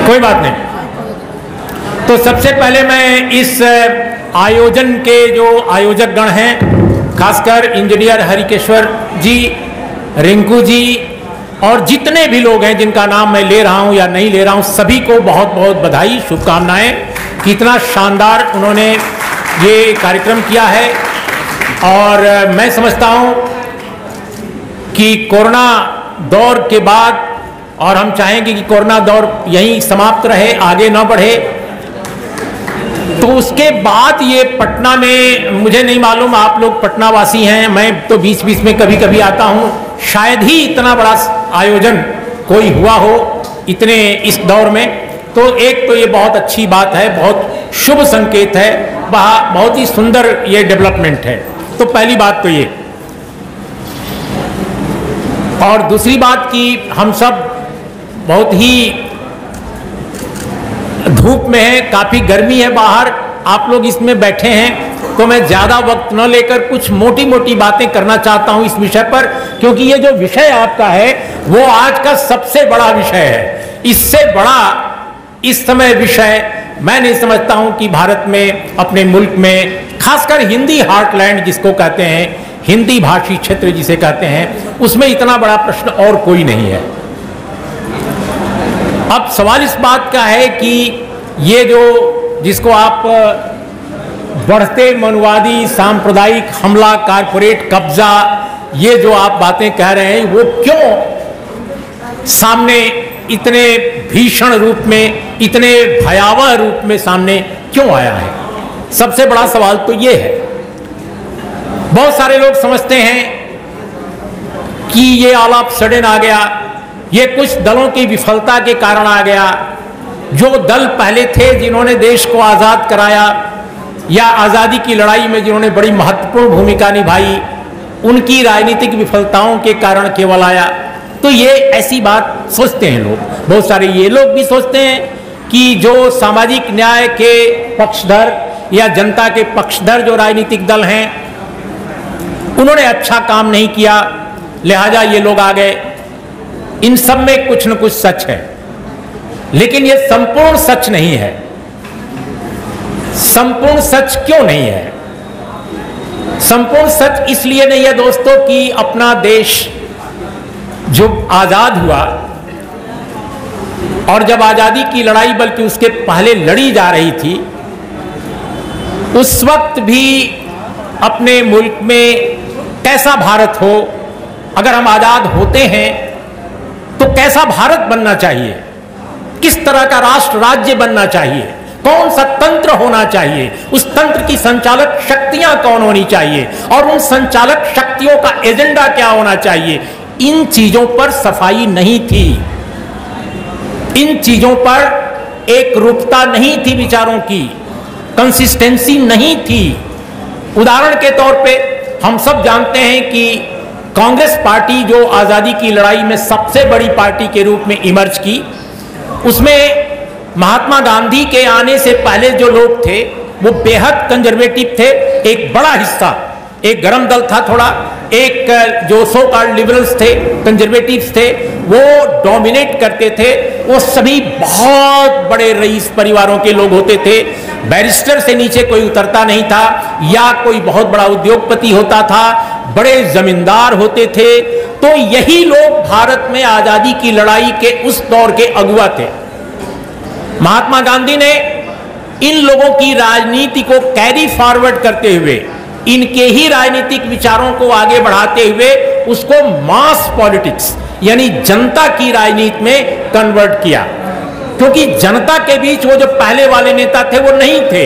कोई बात नहीं। तो सबसे पहले मैं इस आयोजन के जो आयोजक गण हैं, खासकर इंजीनियर हरिकेश्वर जी, रिंकू जी और जितने भी लोग हैं जिनका नाम मैं ले रहा हूं या नहीं ले रहा हूं, सभी को बहुत बहुत बधाई, शुभकामनाएं। कितना शानदार उन्होंने ये कार्यक्रम किया है। और मैं समझता हूं कि कोरोना दौर के बाद, और हम चाहेंगे कि कोरोना दौर यहीं समाप्त रहे, आगे न बढ़े, तो उसके बाद ये पटना में, मुझे नहीं मालूम, आप लोग पटना वासी हैं, मैं तो बीच बीच में कभी कभी आता हूं, शायद ही इतना बड़ा आयोजन कोई हुआ हो इतने इस दौर में। तो एक तो ये बहुत अच्छी बात है, बहुत शुभ संकेत है, बहुत ही सुंदर ये डेवलपमेंट है। तो पहली बात तो ये। और दूसरी बात कि हम सब बहुत ही धूप में है, काफी गर्मी है बाहर, आप लोग इसमें बैठे हैं, तो मैं ज्यादा वक्त न लेकर कुछ मोटी मोटी बातें करना चाहता हूं इस विषय पर, क्योंकि ये जो विषय आपका है वो आज का सबसे बड़ा विषय है। इससे बड़ा इस समय विषय मैं नहीं समझता हूं कि भारत में, अपने मुल्क में, खासकर हिंदी हार्टलैंड जिसको कहते हैं, हिंदी भाषी क्षेत्र जिसे कहते हैं, उसमें इतना बड़ा प्रश्न और कोई नहीं है। अब सवाल इस बात का है कि ये जो, जिसको आप बढ़ते मनुवादी सांप्रदायिक हमला, कारपोरेट कब्जा, ये जो आप बातें कह रहे हैं, वो क्यों सामने इतने भीषण रूप में, इतने भयावह रूप में सामने क्यों आया है? सबसे बड़ा सवाल तो ये है। बहुत सारे लोग समझते हैं कि ये ऑल ऑफ सडन आ गया, ये कुछ दलों की विफलता के कारण आ गया। जो दल पहले थे जिन्होंने देश को आजाद कराया या आजादी की लड़ाई में जिन्होंने बड़ी महत्वपूर्ण भूमिका निभाई, उनकी राजनीतिक विफलताओं के कारण केवल आया। तो ये ऐसी बात सोचते हैं लोग, बहुत सारे ये लोग भी सोचते हैं कि जो सामाजिक न्याय के पक्षधर या जनता के पक्षधर जो राजनीतिक दल हैं, उन्होंने अच्छा काम नहीं किया, लिहाजा ये लोग आ गए। इन सब में कुछ न कुछ सच है, लेकिन ये संपूर्ण सच नहीं है। संपूर्ण सच क्यों नहीं है? संपूर्ण सच इसलिए नहीं है दोस्तों कि अपना देश जो आजाद हुआ, और जब आजादी की लड़ाई बल्कि उसके पहले लड़ी जा रही थी, उस वक्त भी अपने मुल्क में कैसा भारत हो, अगर हम आजाद होते हैं तो कैसा भारत बनना चाहिए, किस तरह का राष्ट्र राज्य बनना चाहिए, कौन सा तंत्र होना चाहिए, उस तंत्र की संचालक शक्तियां कौन होनी चाहिए, और उन संचालक शक्तियों का एजेंडा क्या होना चाहिए, इन चीजों पर सफाई नहीं थी। इन चीजों पर एक रूपता नहीं थी, विचारों की कंसिस्टेंसी नहीं थी। उदाहरण के तौर पे हम सब जानते हैं कि कांग्रेस पार्टी जो आजादी की लड़ाई में सबसे बड़ी पार्टी के रूप में इमर्ज की, उसमें महात्मा गांधी के आने से पहले जो लोग थे वो बेहद कंजर्वेटिव थे। एक बड़ा हिस्सा, एक गरम दल था थोड़ा, एक जो सो कॉल्ड लिबरल्स थे, कंजर्वेटिव्स थे, वो डोमिनेट करते थे। वो सभी बहुत बड़े रईस परिवारों के लोग होते थे, बैरिस्टर से नीचे कोई उतरता नहीं था, या कोई बहुत बड़ा उद्योगपति होता था, बड़े जमींदार होते थे। तो यही लोग भारत में आजादी की लड़ाई के उस दौर के अगुवा थे। महात्मा गांधी ने इन लोगों की राजनीति को कैरी फॉरवर्ड करते हुए, इनके ही राजनीतिक विचारों को आगे बढ़ाते हुए, उसको मास पॉलिटिक्स यानी जनता की राजनीति में कन्वर्ट किया। क्योंकि जनता के बीच वो जो पहले वाले नेता थे वो नहीं थे।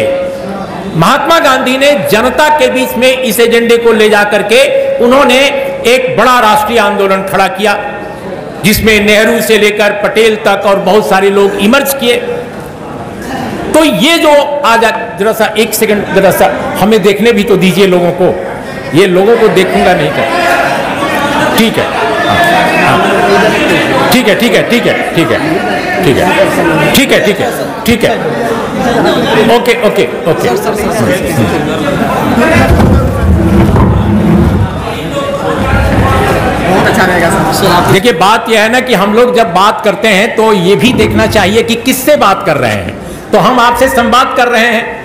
महात्मा गांधी ने जनता के बीच में इस एजेंडे को ले जाकर के उन्होंने एक बड़ा राष्ट्रीय आंदोलन खड़ा किया, जिसमें नेहरू से लेकर पटेल तक और बहुत सारे लोग इमर्ज किए। तो ये जो आज, जरा सा एक सेकंड, जरा सा हमें देखने भी तो दीजिए लोगों को, ये लोगों को देखूंगा नहीं कर, ठीक है, ठीक है, ठीक है, ठीक है, ठीक है, ठीक है, ठीक है, ठीक है, ठीक है, ओके ओके ओके। बहुत अच्छा क्या रहेगा सर? देखिए, बात यह है ना कि हम लोग जब बात करते हैं तो ये भी देखना चाहिए कि किससे बात कर रहे हैं। तो हम आपसे संवाद कर रहे हैं,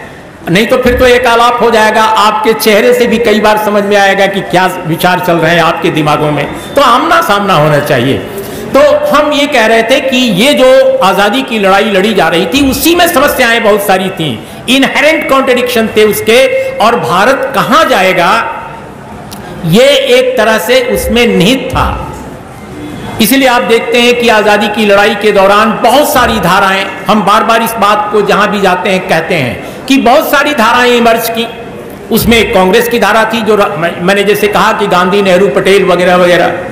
नहीं तो फिर तो एक आलाप हो जाएगा। आपके चेहरे से भी कई बार समझ में आएगा कि क्या विचार चल रहे हैं आपके दिमागों में। तो आमना सामना होना चाहिए। तो हम ये कह रहे थे कि ये जो आजादी की लड़ाई लड़ी जा रही थी उसी में समस्याएं बहुत सारी थी, इनहेरेंट कॉन्ट्रडिक्शन थे उसके, और भारत कहां जाएगा ये एक तरह से उसमें निहित था। इसलिए आप देखते हैं कि आजादी की लड़ाई के दौरान बहुत सारी धाराएं, हम बार बार इस बात को जहां भी जाते हैं कहते हैं कि बहुत सारी धाराएं इमर्ज की। उसमें कांग्रेस की धारा थी, जो मैंने जैसे कहा कि गांधी, नेहरू, पटेल वगैरह वगैरह।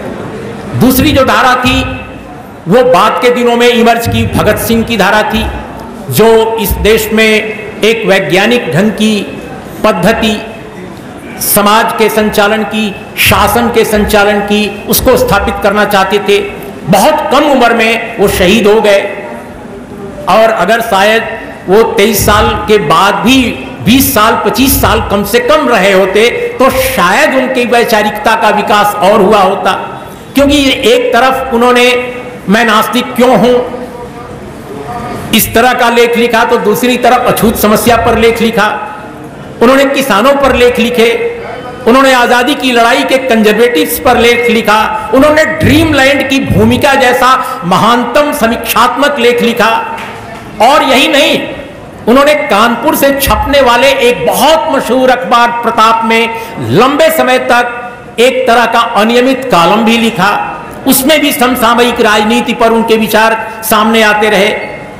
दूसरी जो धारा थी वो बाद के दिनों में इमर्ज की, भगत सिंह की धारा थी, जो इस देश में एक वैज्ञानिक ढंग की पद्धति, समाज के संचालन की, शासन के संचालन की, उसको स्थापित करना चाहते थे। बहुत कम उम्र में वो शहीद हो गए, और अगर शायद वो 23 साल के बाद भी 20 साल 25 साल कम से कम रहे होते तो शायद उनकी वैचारिकता का विकास और हुआ होता। क्योंकि एक तरफ उन्होंने मैं नास्तिक क्यों हूं इस तरह का लेख लिखा, तो दूसरी तरफ अछूत समस्या पर लेख लिखा, उन्होंने किसानों पर लेख लिखे, उन्होंने आजादी की लड़ाई के कंजर्वेटिव्स पर लेख लिखा, उन्होंने ड्रीमलैंड की भूमिका जैसा महानतम समीक्षात्मक लेख लिखा। और यही नहीं, उन्होंने कानपुर से छपने वाले एक बहुत मशहूर अखबार प्रताप में लंबे समय तक एक तरह का अनियमित कॉलम भी लिखा। उसमें भी समसामयिक राजनीति पर उनके विचार सामने आते रहे।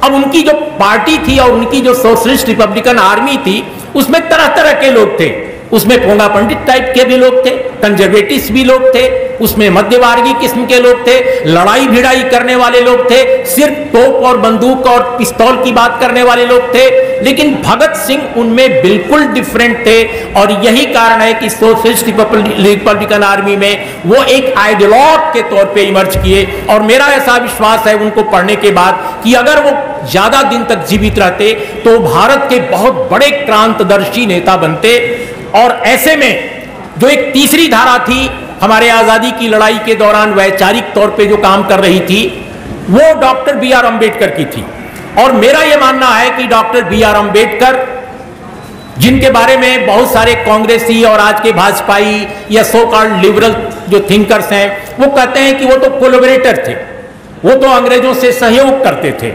अब उनकी जो पार्टी थी और उनकी जो सोशलिस्ट रिपब्लिकन आर्मी थी उसमें तरह तरह के लोग थे। उसमें पोंगा पंडित टाइप के भी लोग थे, कंजर्वेटिव्स भी लोग थे, उसमें मध्यवर्गीय किस्म के लोग थे, लड़ाई भिड़ाई करने वाले लोग थे, सिर्फ तोप और बंदूक और पिस्तौल की बात करने वाले लोग थे। लेकिन भगत सिंह उनमें बिल्कुल डिफरेंट थे, और यही कारण है कि सोशलिस्ट रिपब्लिकन आर्मी में वो एक आइडियोलॉग के तौर पे इमर्ज किए। और मेरा ऐसा विश्वास है उनको पढ़ने के बाद कि अगर वो ज्यादा दिन तक जीवित रहते तो भारत के बहुत बड़े क्रांतदर्शी नेता बनते। और ऐसे में जो एक तीसरी धारा थी हमारे आजादी की लड़ाई के दौरान वैचारिक तौर पे जो काम कर रही थी, वो डॉक्टर बी आर अम्बेडकर की थी। और मेरा यह मानना है कि डॉक्टर बी आर अम्बेडकर, जिनके बारे में बहुत सारे कांग्रेसी और आज के भाजपाई या सो कॉल्ड लिबरल जो थिंकर्स हैं वो कहते हैं कि वो तो कोलैबोरेटर थे, वो तो अंग्रेजों से सहयोग करते थे।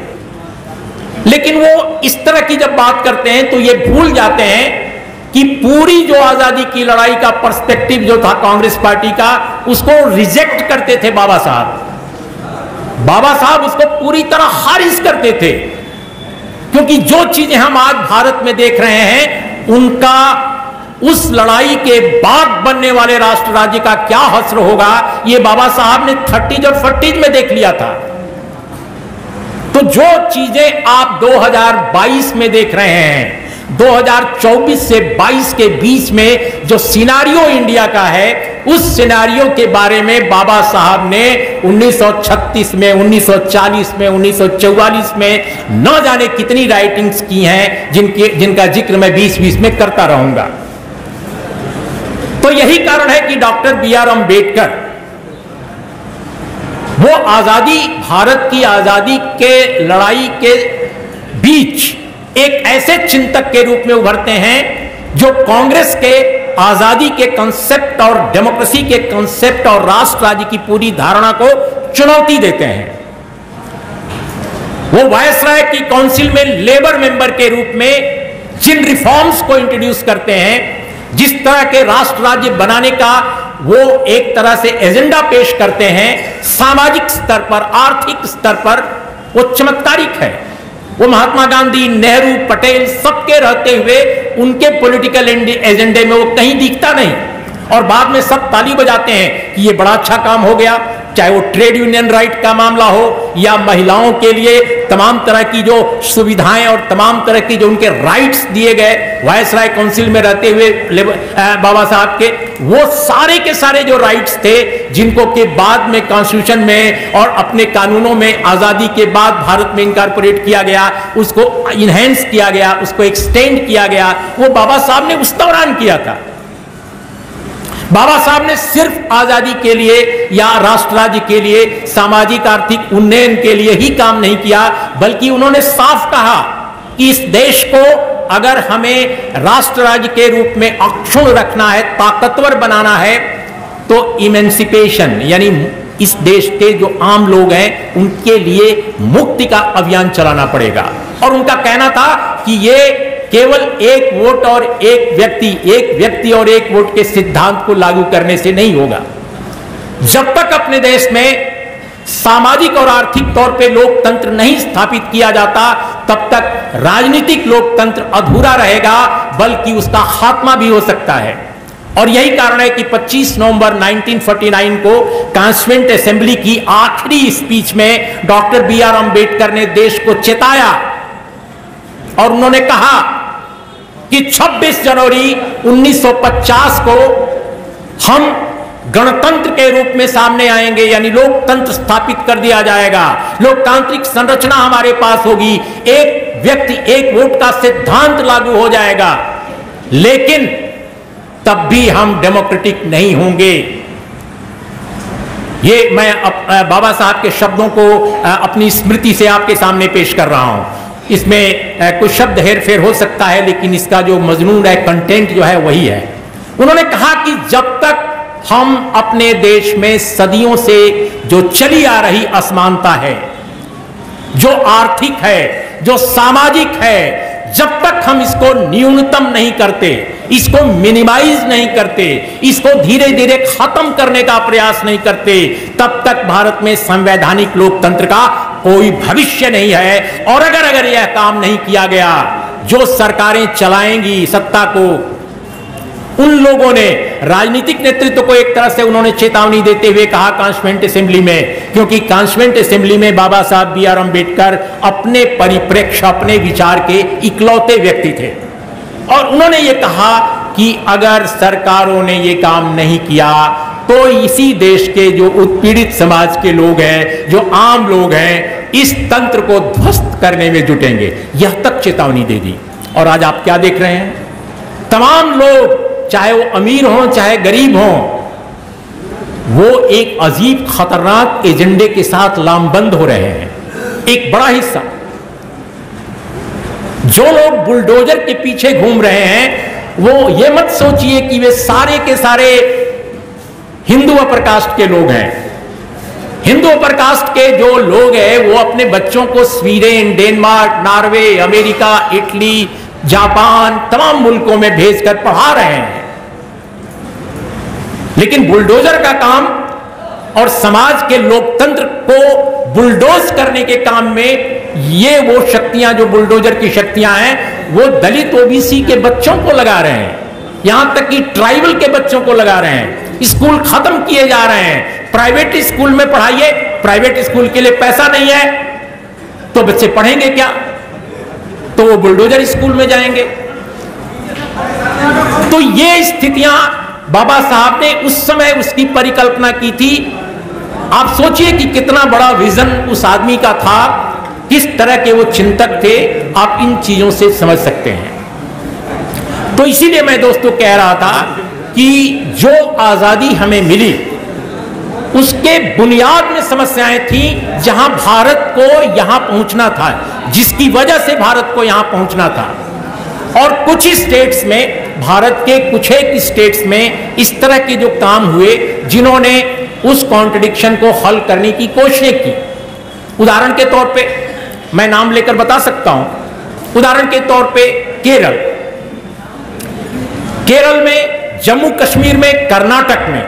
लेकिन वो इस तरह की जब बात करते हैं तो ये भूल जाते हैं कि पूरी जो आजादी की लड़ाई का पर्सपेक्टिव जो था कांग्रेस पार्टी का, उसको रिजेक्ट करते थे बाबा साहब। बाबा साहब उसको पूरी तरह खारिज करते थे, क्योंकि जो चीजें हम आज भारत में देख रहे हैं उनका उस लड़ाई के बाद बनने वाले राष्ट्र राज्य का क्या हश्र होगा, ये बाबा साहब ने 30s और 40s में देख लिया था। तो जो चीजें आप 2022 में देख रहे हैं, 2024 से 22 के बीच में जो सिनारियो इंडिया का है, उस सिनारियो के बारे में बाबा साहब ने 1936 में, 1940 में, 1944 में न जाने कितनी राइटिंग्स की हैं, जिनका जिक्र मैं 2020 में करता रहूंगा। तो यही कारण है कि डॉक्टर बी आर अम्बेडकर वो आजादी, भारत की आजादी के लड़ाई के बीच एक ऐसे चिंतक के रूप में उभरते हैं जो कांग्रेस के आजादी के कंसेप्ट और डेमोक्रेसी के कंसेप्ट और राष्ट्र राज्य की पूरी धारणा को चुनौती देते हैं। वो वायसराय की काउंसिल में लेबर मेंबर के रूप में जिन रिफॉर्म्स को इंट्रोड्यूस करते हैं, जिस तरह के राष्ट्र राज्य बनाने का वो एक तरह से एजेंडा पेश करते हैं, सामाजिक स्तर पर, आर्थिक स्तर पर, वो चमत्कारिक है। वो महात्मा गांधी, नेहरू, पटेल सबके रहते हुए उनके पॉलिटिकल एजेंडे में वो कहीं दिखता नहीं। और बाद में सब ताली बजाते हैं कि ये बड़ा अच्छा काम हो गया, चाहे वो ट्रेड यूनियन राइट का मामला हो या महिलाओं के लिए तमाम तरह की जो सुविधाएं और तमाम तरह की जो उनके राइट्स दिए गए वायसराय काउंसिल में रहते हुए बाबा साहब के, वो सारे के सारे जो राइट्स थे जिनको के बाद में कॉन्स्टिट्यूशन में और अपने कानूनों में आजादी के बाद भारत में इनकॉर्पोरेट किया गया, उसको इनहेंस किया गया, उसको एक्सटेंड किया गया, वो बाबा साहब ने उस दौरान किया था। बाबा साहब ने सिर्फ आजादी के लिए या राष्ट्र राज्य के लिए, सामाजिक आर्थिक उन्नयन के लिए ही काम नहीं किया, बल्कि उन्होंने साफ कहा कि इस देश को अगर हमें राष्ट्र राज्य के रूप में अक्षुण्ण रखना है, ताकतवर बनाना है, तो इमेंसिपेशन यानी इस देश के जो आम लोग हैं उनके लिए मुक्ति का अभियान चलाना पड़ेगा। और उनका कहना था कि ये केवल एक वोट और एक व्यक्ति और एक वोट के सिद्धांत को लागू करने से नहीं होगा। जब तक अपने देश में सामाजिक और आर्थिक तौर पे लोकतंत्र नहीं स्थापित किया जाता, तब तक राजनीतिक लोकतंत्र अधूरा रहेगा, बल्कि उसका खात्मा भी हो सकता है। और यही कारण है कि 25 नवंबर 1949 को कॉन्स्टिट्यूएंट असेंबली की आखिरी स्पीच में डॉक्टर B.R. अम्बेडकर ने देश को चेताया और उन्होंने कहा कि 26 जनवरी 1950 को हम गणतंत्र के रूप में सामने आएंगे, यानी लोकतंत्र स्थापित कर दिया जाएगा, लोकतांत्रिक संरचना हमारे पास होगी, एक व्यक्ति एक वोट का सिद्धांत लागू हो जाएगा, लेकिन तब भी हम डेमोक्रेटिक नहीं होंगे। ये मैं बाबा साहब के शब्दों को अपनी स्मृति से आपके सामने पेश कर रहा हूं। इसमें कुछ शब्द हेरफेर हो सकता है, लेकिन इसका जो मजमून है, कंटेंट जो है वही है। उन्होंने कहा कि जब तक हम अपने देश में सदियों से जो चली आ रही असमानता है, जो आर्थिक है, जो सामाजिक है, जब तक हम इसको न्यूनतम नहीं करते, इसको मिनिमाइज नहीं करते, इसको धीरे धीरे खत्म करने का प्रयास नहीं करते, तब तक भारत में संवैधानिक लोकतंत्र का कोई भविष्य नहीं है। और अगर यह काम नहीं किया गया, जो सरकारें चलाएंगी सत्ता को, उन लोगों ने राजनीतिक नेतृत्व को एक तरह से उन्होंने चेतावनी देते हुए कहा कॉन्स्टिट्यूएंट असेंबली में, क्योंकि कॉन्स्टिट्यूएंट असेंबली में बाबा साहब B.R. अम्बेडकर अपने परिप्रेक्ष्य, अपने विचार के इकलौते व्यक्ति थे। और उन्होंने ये कहा कि अगर सरकारों ने ये काम नहीं किया तो इसी देश के जो उत्पीड़ित समाज के लोग हैं, जो आम लोग हैं, इस तंत्र को ध्वस्त करने में जुटेंगे। यह तक चेतावनी दे दी। और आज आप क्या देख रहे हैं? तमाम लोग, चाहे वो अमीर हों चाहे गरीब हों, वो एक अजीब खतरनाक एजेंडे के साथ लामबंद हो रहे हैं। एक बड़ा हिस्सा, जो लोग बुलडोजर के पीछे घूम रहे हैं, वो ये मत सोचिए कि वे सारे के सारे हिंदू अपर कास्ट के लोग हैं। हिंदू अपर कास्ट के जो लोग हैं वो अपने बच्चों को Sweden, Denmark, Norway, America, Italy, Japan, तमाम मुल्कों में भेजकर पढ़ा रहे हैं। लेकिन बुलडोजर का काम और समाज के लोकतंत्र को बुलडोज करने के काम में ये वो शक्तियां, जो बुलडोजर की शक्तियां हैं, वो दलित ओबीसी के बच्चों को लगा रहे हैं, यहां तक कि ट्राइबल के बच्चों को लगा रहे हैं। स्कूल खत्म किए जा रहे हैं। प्राइवेट स्कूल में पढ़ाइए, प्राइवेट स्कूल के लिए पैसा नहीं है तो बच्चे पढ़ेंगे क्या? तो वो बुलडोजर स्कूल में जाएंगे। तो ये स्थितियां बाबा साहब ने उस समय उसकी परिकल्पना की थी। आप सोचिए कि कितना बड़ा विजन उस आदमी का था, किस तरह के वो चिंतक थे, आप इन चीजों से समझ सकते हैं। तो इसीलिए मैं दोस्तों कह रहा था कि जो आजादी हमें मिली उसके बुनियाद में समस्याएं थी, जहां भारत को यहां पहुंचना था, जिसकी वजह से भारत को यहां पहुंचना था। और कुछ स्टेट्स में, भारत के कुछ एक स्टेट्स में इस तरह के जो काम हुए जिन्होंने उस कॉन्ट्रडिक्शन को हल करने की कोशिश की। उदाहरण के तौर पे मैं नाम लेकर बता सकता हूं। उदाहरण के तौर पे केरल में, जम्मू कश्मीर में, कर्नाटक में,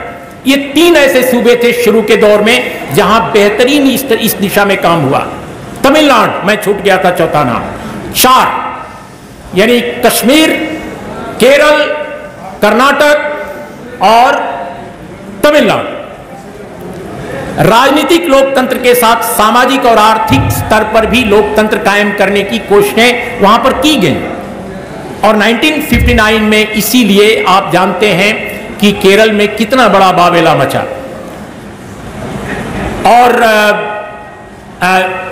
ये तीन ऐसे सूबे थे शुरू के दौर में जहां बेहतरीन इस दिशा में काम हुआ। तमिलनाडु, मैं छूट गया था चौथा नाम, 4 यानी कश्मीर, केरल, कर्नाटक और तमिलनाडु। राजनीतिक लोकतंत्र के साथ सामाजिक और आर्थिक स्तर पर भी लोकतंत्र कायम करने की कोशिशें वहां पर की गई। और 1959 में इसीलिए आप जानते हैं कि केरल में कितना बड़ा बावेला मचा। और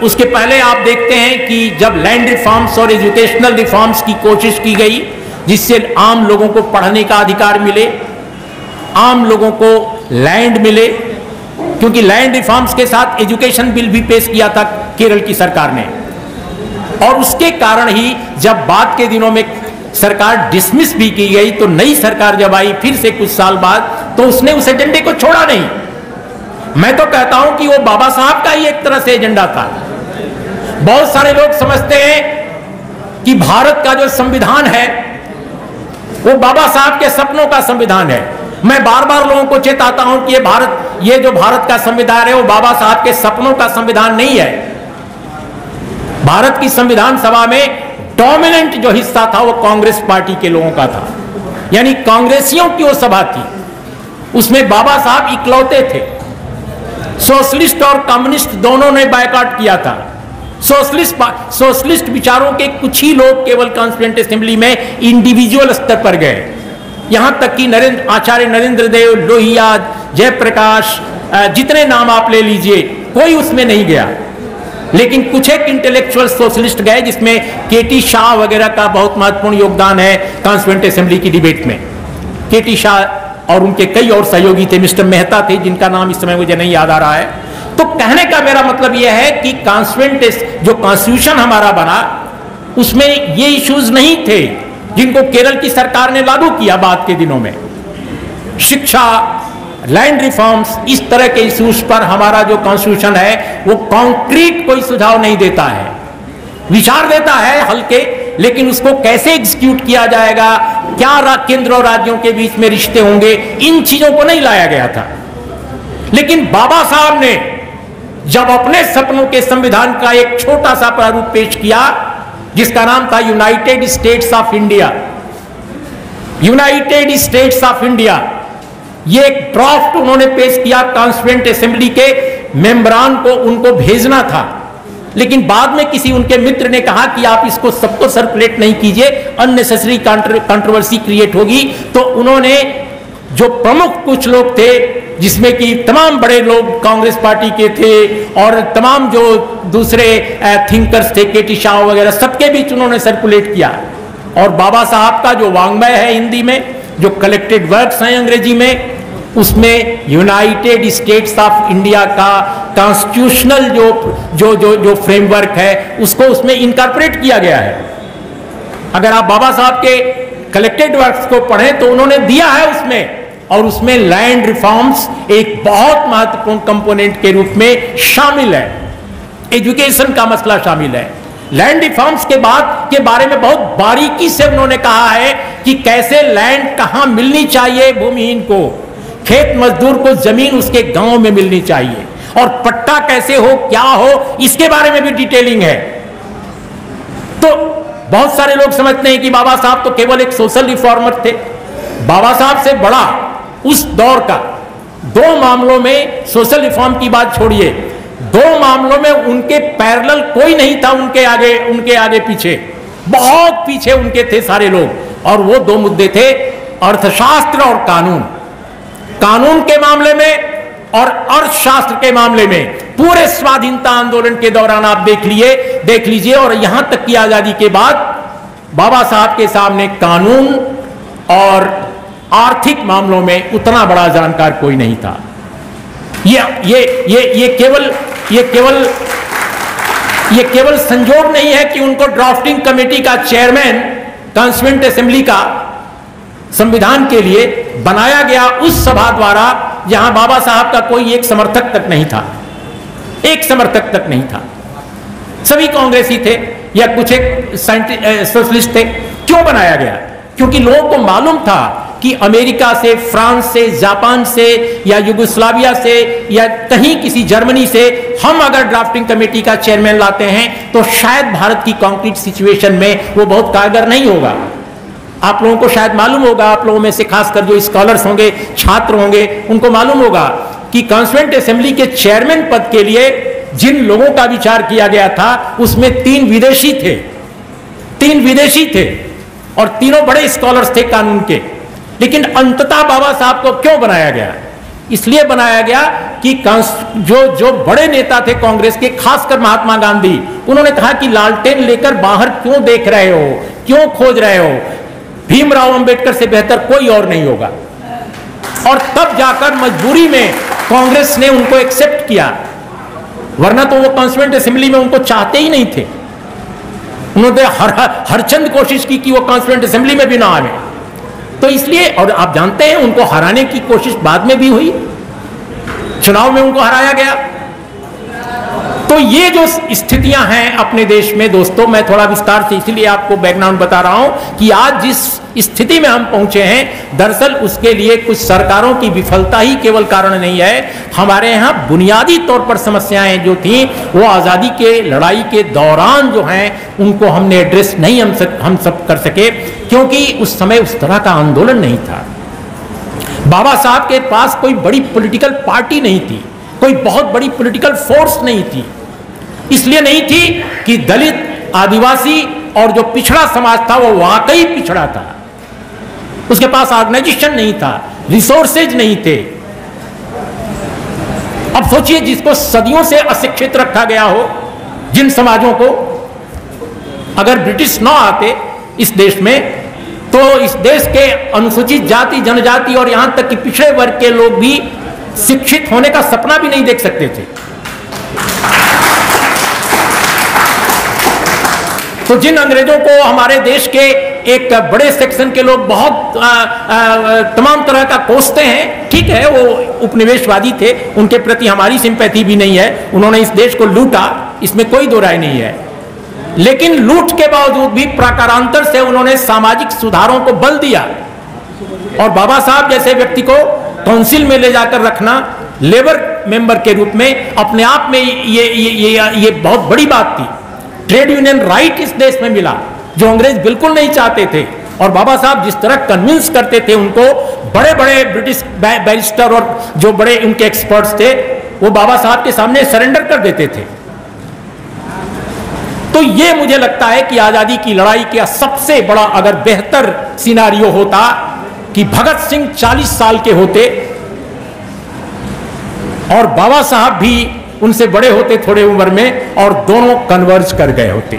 उसके पहले आप देखते हैं कि जब लैंड रिफॉर्म्स और एजुकेशनल रिफॉर्म्स की कोशिश की गई, जिससे आम लोगों को पढ़ने का अधिकार मिले, आम लोगों को लैंड मिले, क्योंकि लैंड रिफॉर्म्स के साथ एजुकेशन बिल भी पेश किया था केरल की सरकार ने, और उसके कारण ही जब बाद के दिनों में सरकार डिसमिस भी की गई तो नई सरकार जब आई फिर से कुछ साल बाद, तो उसने उस एजेंडे को छोड़ा नहीं। मैं तो कहता हूं कि वो बाबा साहब का ही एक तरह से एजेंडा था। बहुत सारे लोग समझते हैं कि भारत का जो संविधान है वो बाबा साहब के सपनों का संविधान है। मैं बार बार लोगों को चेताता हूं कि ये जो भारत का संविधान है वो बाबा साहब के सपनों का संविधान नहीं है। भारत की संविधान सभा में डोमिनेंट जो हिस्सा था वो कांग्रेस पार्टी के लोगों का था, यानी कांग्रेसियों की वो सभा थी। उसमें बाबा साहब इकलौते थे। सोशलिस्ट और कम्युनिस्ट दोनों ने बायकॉट किया था। सोशलिस्ट विचारों के कुछ ही लोग केवल कॉन्स्टिट्यूएंट असेंबली में इंडिविजुअल स्तर पर गए, यहां तक कि आचार्य नरेंद्र देव, लोहिया, जयप्रकाश, जितने नाम आप ले लीजिए, कोई उसमें नहीं गया। लेकिन कुछ एक इंटेलेक्चुअल सोशलिस्ट गए, जिसमें केटी शाह वगैरह का बहुत महत्वपूर्ण योगदान है कॉन्स्टिट्यूएंट असेंबली की डिबेट में। केटी शाह और उनके कई और सहयोगी थे, मिस्टर मेहता थे, जिनका नाम इस समय मुझे नहीं याद आ रहा है। तो कहने का मेरा मतलब यह है कि कॉन्स्टिट्यूएंट जो कॉन्स्टिट्यूशन हमारा बना उसमें ये इश्यूज नहीं थे जिनको केरल की सरकार ने लागू किया बाद के दिनों में। शिक्षा, लैंड रिफॉर्म्स, इस तरह के इश्यूज पर हमारा जो कॉन्स्टिट्यूशन है वो कॉन्क्रीट कोई सुझाव नहीं देता है, विचार देता है हल्के, लेकिन उसको कैसे एग्जीक्यूट किया जाएगा, क्या केंद्र और राज्यों के बीच में रिश्ते होंगे, इन चीजों को नहीं लाया गया था। लेकिन बाबा साहब ने जब अपने सपनों के संविधान का एक छोटा सा प्रारूप पेश किया जिसका नाम था United states of India, United states of India, ये एक ड्राफ्ट उन्होंने पेश किया कॉन्स्टिट्यूएंट असेंबली के मेंबरान को, उनको भेजना था। लेकिन बाद में किसी उनके मित्र ने कहा कि आप इसको सबको सर्कुलेट नहीं कीजिए, अननेसेसरी कंट्रोवर्सी क्रिएट होगी। तो उन्होंने जो प्रमुख कुछ लोग थे, जिसमें कि तमाम बड़े लोग कांग्रेस पार्टी के थे और तमाम जो दूसरे थिंकर्स थे, केटी शाह वगैरह, सबके बीच उन्होंने सर्कुलेट किया। और बाबा साहब का जो वांग्मय है हिंदी में, जो कलेक्टेड वर्क्स हैं अंग्रेजी में, उसमें यूनाइटेड स्टेट्स ऑफ इंडिया का कॉन्स्टिट्यूशनल जो फ्रेमवर्क है उसको उसमें इनकॉर्पोरेट किया गया है। अगर आप बाबा साहब के कलेक्टेड वर्क्स को पढ़ें तो उन्होंने दिया है उसमें, और उसमें लैंड रिफॉर्म्स एक बहुत महत्वपूर्ण कंपोनेंट के रूप में शामिल है। एजुकेशन का मसला शामिल है। लैंड रिफॉर्म्स के बाद के बारे में बहुत बारीकी से उन्होंने कहा है कि कैसे लैंड कहां मिलनी चाहिए भूमिहीन को, खेत मजदूर को जमीन उसके गांव में मिलनी चाहिए, और पट्टा कैसे हो, क्या हो, इसके बारे में भी डिटेलिंग है। तो बहुत सारे लोग समझते हैं कि बाबा साहब तो केवल एक सोशल रिफॉर्मर थे। बाबा साहब से बड़ा उस दौर का दो मामलों में, सोशल रिफॉर्म की बात छोड़िए, दो मामलों में उनके पैरेलल कोई नहीं था, उनके आगे पीछे, बहुत पीछे उनके थे सारे लोग। और वो दो मुद्दे थे, अर्थशास्त्र और कानून। कानून के मामले में और अर्थशास्त्र के मामले में पूरे स्वाधीनता आंदोलन के दौरान आप देख लीजिए, और यहां तक कि आजादी के बाद बाबा साहब के सामने कानून और आर्थिक मामलों में उतना बड़ा जानकार कोई नहीं था। ये केवल संजोग नहीं है कि उनको ड्राफ्टिंग कमेटी का चेयरमैन कॉन्स्टिट्यूएंट असेंबली का संविधान के लिए बनाया गया उस सभा द्वारा जहां बाबा साहब का कोई एक समर्थक तक नहीं था, एक समर्थक तक नहीं था, सभी कांग्रेसी थे या कुछ एक सोशलिस्ट थे। क्यों बनाया गया? क्योंकि लोगों को मालूम था कि अमेरिका से, फ्रांस से, जापान से या युगोस्लाविया से या कहीं किसी जर्मनी से हम अगर ड्राफ्टिंग कमेटी का चेयरमैन लाते हैं तो शायद भारत की कॉन्क्रीट सिचुएशन में वो बहुत कारगर नहीं होगा। आप लोगों को शायद मालूम होगा, आप लोगों में से खासकर जो स्कॉलर्स होंगे, छात्र होंगे, उनको मालूम होगा कि कॉन्स्टिट्यूएंट असेंबली के चेयरमैन पद के लिए जिन लोगों का विचार किया गया था उसमें 3 विदेशी थे, 3 विदेशी थे और तीनों बड़े स्कॉलर्स थे कानून के। लेकिन अंततः बाबा साहब को क्यों बनाया गया? इसलिए बनाया गया कि जो बड़े नेता थे कांग्रेस के, खासकर महात्मा गांधी, उन्होंने कहा कि लालटेन लेकर बाहर क्यों देख रहे हो, क्यों खोज रहे हो, भीमराव अंबेडकर से बेहतर कोई और नहीं होगा। और तब जाकर मजबूरी में कांग्रेस ने उनको एक्सेप्ट किया, वरना तो वो कॉन्स्टिट्यूएंट असेंबली में उनको चाहते ही नहीं थे। उन्होंने हरचंद कोशिश की कि वो कॉन्स्टिट्यूएंट असेंबली में भी ना आवे। तो इसलिए, और आप जानते हैं उनको हराने की कोशिश बाद में भी हुई, चुनाव में उनको हराया गया। तो ये जो स्थितियां हैं अपने देश में दोस्तों, मैं थोड़ा विस्तार से इसलिए आपको बैकग्राउंड बता रहा हूं कि आज जिस स्थिति में हम पहुंचे हैं, दरअसल उसके लिए कुछ सरकारों की विफलता ही केवल कारण नहीं है। हमारे यहां बुनियादी तौर पर समस्याएं जो थी वो आज़ादी के लड़ाई के दौरान जो हैं उनको हमने एड्रेस नहीं हम सब कर सके, क्योंकि उस समय उस तरह का आंदोलन नहीं था। बाबा साहब के पास कोई बड़ी पॉलिटिकल पार्टी नहीं थी, कोई बहुत बड़ी पॉलिटिकल फोर्स नहीं थी। इसलिए नहीं थी कि दलित, आदिवासी और जो पिछड़ा समाज था वो वाकई पिछड़ा था, उसके पास ऑर्गेनाइजेशन नहीं था, रिसोर्सेज नहीं थे। अब सोचिए, जिसको सदियों से अशिक्षित रखा गया हो, जिन समाजों को, अगर ब्रिटिश ना आते इस देश में तो इस देश के अनुसूचित जाति, जनजाति और यहां तक कि पिछड़े वर्ग के लोग भी शिक्षित होने का सपना भी नहीं देख सकते थे। तो जिन अंग्रेजों को हमारे देश के एक बड़े सेक्शन के लोग बहुत तमाम तरह का कोसते हैं, ठीक है, वो उपनिवेशवादी थे, उनके प्रति हमारी सिंपैथी भी नहीं है, उन्होंने इस देश को लूटा, इसमें कोई दो राय नहीं है। लेकिन लूट के बावजूद भी प्रकारांतर से उन्होंने सामाजिक सुधारों को बल दिया, और बाबा साहब जैसे व्यक्ति को काउंसिल में ले जाकर रखना लेबर मेंबर के रूप में अपने आप में ये बहुत बड़ी बात थी। ट्रेड यूनियन राइट इस देश में मिला जो अंग्रेज बिल्कुल नहीं चाहते थे, और बाबा साहब जिस तरह कन्विंस करते थे उनको, बड़े बड़े ब्रिटिश बैरिस्टर और जो बड़े उनके एक्सपर्ट्स थे वो बाबा साहब के सामने सरेंडर कर देते थे। तो ये मुझे लगता है कि आजादी की लड़ाई का सबसे बड़ा अगर बेहतर सिनारियो होता कि भगत सिंह 40 साल के होते और बाबा साहब भी उनसे बड़े होते थोड़े उम्र में, और दोनों कन्वर्ज कर गए होते,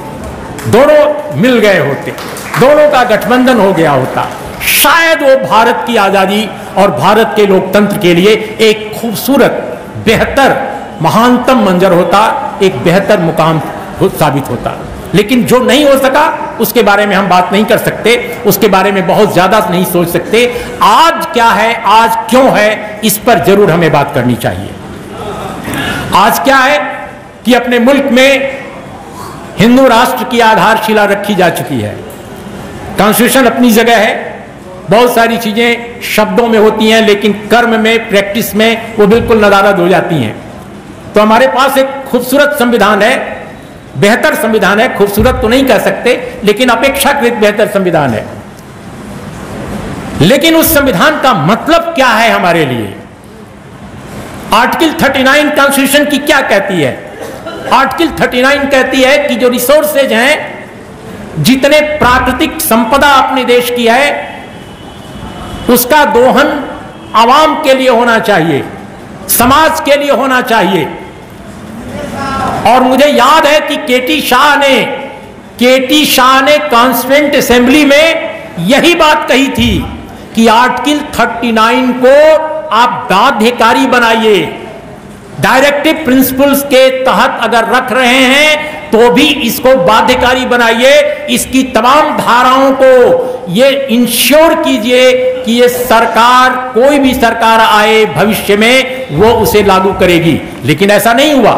दोनों मिल गए होते, दोनों का गठबंधन हो गया होता, शायद वो भारत की आजादी और भारत के लोकतंत्र के लिए एक खूबसूरत, बेहतर, महानतम मंजर होता, एक बेहतर मुकाम साबित होता। लेकिन जो नहीं हो सका उसके बारे में हम बात नहीं कर सकते, उसके बारे में बहुत ज्यादा नहीं सोच सकते। आज क्या है, आज क्यों है, इस पर जरूर हमें बात करनी चाहिए। आज क्या है कि अपने मुल्क में हिंदू राष्ट्र की आधारशिला रखी जा चुकी है। कॉन्स्टिट्यूशन अपनी जगह है, बहुत सारी चीजें शब्दों में होती हैं लेकिन कर्म में, प्रैक्टिस में वो बिल्कुल नदारद हो जाती हैं। तो हमारे पास एक खूबसूरत संविधान है, बेहतर संविधान है, खूबसूरत तो नहीं कह सकते लेकिन अपेक्षाकृत बेहतर संविधान है। लेकिन उस संविधान का मतलब क्या है हमारे लिए? आर्टिकल 39 कॉन्स्टिट्यूशन की क्या कहती है? आर्टिकल 39 कहती है कि जो रिसोर्सेज हैं, जितने प्राकृतिक संपदा अपने देश की है, उसका दोहन आवाम के लिए होना चाहिए, समाज के लिए होना चाहिए। और मुझे याद है कि केटी शाह ने कॉन्स्टिट्यूएंट असेंबली में यही बात कही थी कि आर्टिकल 39 को आप बाध्यकारी बनाइए, डायरेक्टिव प्रिंसिपल्स के तहत अगर रख रहे हैं तो भी इसको बाध्यकारी बनाइए, इसकी तमाम धाराओं को ये इंश्योर कीजिए कि ये सरकार, कोई भी सरकार आए भविष्य में, वो उसे लागू करेगी। लेकिन ऐसा नहीं हुआ,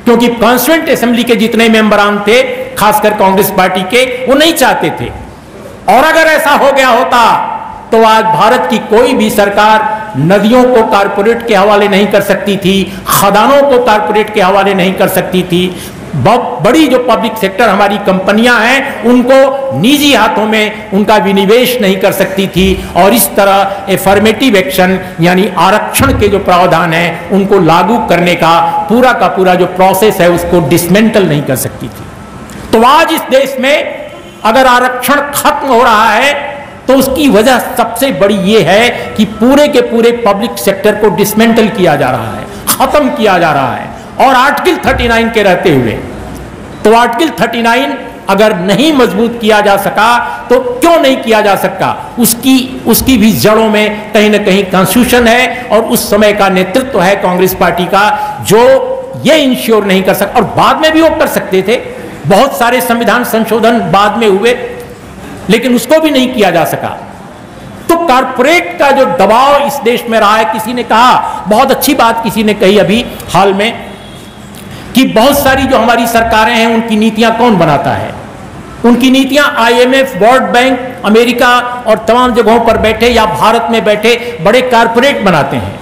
क्योंकि कॉन्स्टिट्यूएंट असेंबली के जितने मेंबरान थे, खासकर कांग्रेस पार्टी के, वो नहीं चाहते थे। और अगर ऐसा हो गया होता तो आज भारत की कोई भी सरकार नदियों को कारपोरेट के हवाले नहीं कर सकती थी, खदानों को कारपोरेट के हवाले नहीं कर सकती थी, बड़ी जो पब्लिक सेक्टर हमारी कंपनियां हैं उनको निजी हाथों में उनका विनिवेश नहीं कर सकती थी, और इस तरह एफर्मेटिव एक्शन यानी आरक्षण के जो प्रावधान है उनको लागू करने का पूरा जो प्रोसेस है उसको डिसमेंटल नहीं कर सकती थी। तो आज इस देश में अगर आरक्षण खत्म हो रहा है तो उसकी वजह सबसे बड़ी ये है कि पूरे के पूरे पब्लिक सेक्टर को डिसमेंटल किया जा रहा है, खत्म किया जा रहा है, और आर्टिकल 39 के रहते हुए। तो आर्टिकल 39 अगर नहीं मजबूत किया जा सका तो क्यों नहीं किया जा सका, उसकी भी जड़ों में कहीं ना कहीं कॉन्स्टिट्यूशन है और उस समय का नेतृत्व है कांग्रेस पार्टी का, जो ये इंश्योर नहीं कर सकता। और बाद में भी वो कर सकते थे, बहुत सारे संविधान संशोधन बाद में हुए, लेकिन उसको भी नहीं किया जा सका। तो कारपोरेट का जो दबाव इस देश में रहा है, किसी ने कहा, बहुत अच्छी बात किसी ने कही अभी हाल में, कि बहुत सारी जो हमारी सरकारें हैं उनकी नीतियां कौन बनाता है? उनकी नीतियां IMF, वर्ल्ड बैंक, अमेरिका और तमाम जगहों पर बैठे या भारत में बैठे बड़े कारपोरेट बनाते हैं।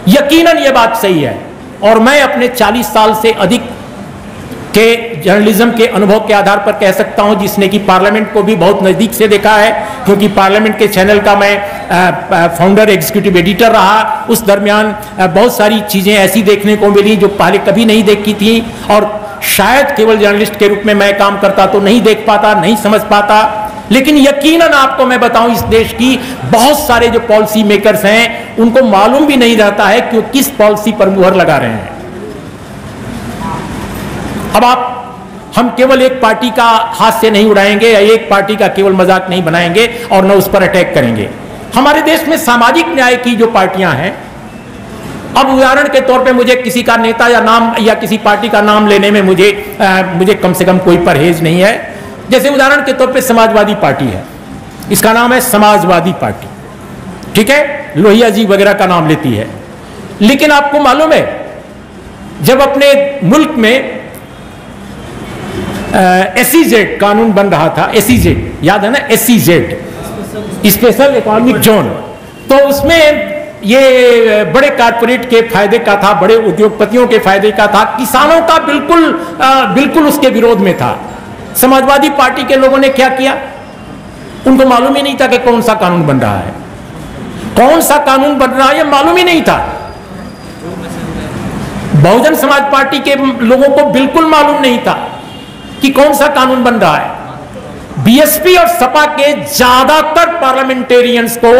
यकीनन ये बात सही है, और मैं अपने 40 साल से अधिक के जर्नलिज्म के अनुभव के आधार पर कह सकता हूं, जिसने कि पार्लियामेंट को भी बहुत नजदीक से देखा है, क्योंकि पार्लियामेंट के चैनल का मैं फाउंडर एग्जीक्यूटिव एडिटर रहा। उस दरमियान बहुत सारी चीजें ऐसी देखने को मिली जो पहले कभी नहीं देखी थी, और शायद केवल जर्नलिस्ट के रूप में मैं काम करता तो नहीं देख पाता, नहीं समझ पाता। लेकिन यकीनन आपको मैं बताऊं, इस देश की बहुत सारे जो पॉलिसी मेकर्स हैं उनको मालूम भी नहीं रहता है कि वो किस पॉलिसी पर मुहर लगा रहे हैं। अब हम केवल एक पार्टी का हाथ से नहीं उड़ाएंगे या एक पार्टी का केवल मजाक नहीं बनाएंगे और न उस पर अटैक करेंगे। हमारे देश में सामाजिक न्याय की जो पार्टियां हैं, अब उदाहरण के तौर पे मुझे किसी का नेता या नाम या किसी पार्टी का नाम लेने में मुझे कम से कम कोई परहेज नहीं है। जैसे उदाहरण के तौर पे समाजवादी पार्टी है, इसका नाम है समाजवादी पार्टी, ठीक है, लोहिया जी वगैरह का नाम लेती है। लेकिन आपको मालूम है, जब अपने मुल्क में SEZ कानून बन रहा था, SEZ याद है ना, SEZ स्पेशल इकोनॉमिक जोन, तो उसमें ये बड़े कारपोरेट के फायदे का था, बड़े उद्योगपतियों के फायदे का था, किसानों का बिल्कुल उसके विरोध में था। समाजवादी पार्टी के लोगों ने क्या किया, उनको मालूम ही नहीं था कि कौन सा कानून बन रहा है, कौन सा कानून बन रहा है ये मालूम ही नहीं था। बहुजन समाज पार्टी के लोगों को बिल्कुल मालूम नहीं था कि कौन सा कानून बन रहा है। BSP और सपा के ज्यादातर पार्लियामेंटेरियंस को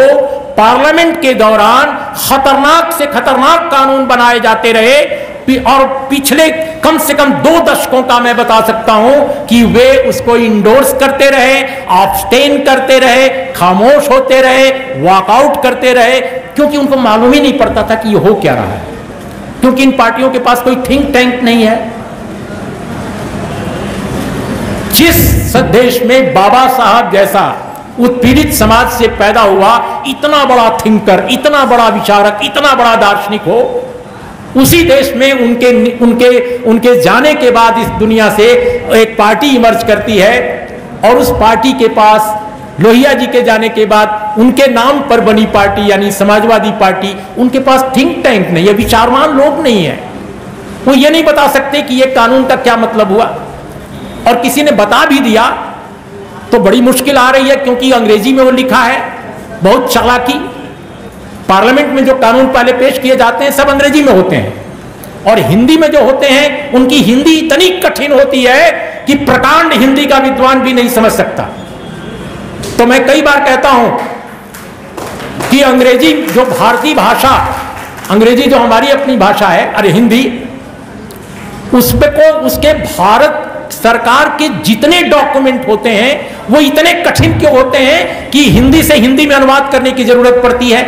पार्लियामेंट के दौरान खतरनाक से खतरनाक कानून बनाए जाते रहे, और पिछले कम से कम 2 दशकों का मैं बता सकता हूं कि वे उसको इंडोर्स करते रहे, अब्सटेन करते रहे, खामोश होते रहे, वॉकआउट करते रहे, क्योंकि उनको मालूम ही नहीं पड़ता था कि ये हो क्या रहा है, क्योंकि इन पार्टियों के पास कोई थिंक टैंक नहीं है। जिस देश में बाबा साहब जैसा उत्पीड़ित समाज से पैदा हुआ इतना बड़ा थिंकर, इतना बड़ा विचारक, इतना बड़ा दार्शनिक हो, उसी देश में उनके जाने के बाद इस दुनिया से एक पार्टी इमर्ज करती है, और उस पार्टी के पास लोहिया जी के जाने के बाद उनके नाम पर बनी पार्टी यानी समाजवादी पार्टी, उनके पास थिंक टैंक नहीं है, विचारवान लोग नहीं है। वो ये नहीं बता सकते कि ये कानून का क्या मतलब हुआ, और किसी ने बता भी दिया तो बड़ी मुश्किल आ रही है, क्योंकि अंग्रेजी में वो लिखा है, बहुत चालाकी। पार्लियामेंट में जो कानून पहले पेश किए जाते हैं सब अंग्रेजी में होते हैं, और हिंदी में जो होते हैं उनकी हिंदी इतनी कठिन होती है कि प्रकांड हिंदी का विद्वान भी नहीं समझ सकता। तो मैं कई बार कहता हूं कि अंग्रेजी जो भारतीय भाषा, अंग्रेजी जो हमारी अपनी भाषा है, अरे हिंदी, उसके भारत सरकार के जितने डॉक्यूमेंट होते हैं वो इतने कठिन क्यों होते हैं कि हिंदी से हिंदी में अनुवाद करने की जरूरत पड़ती है।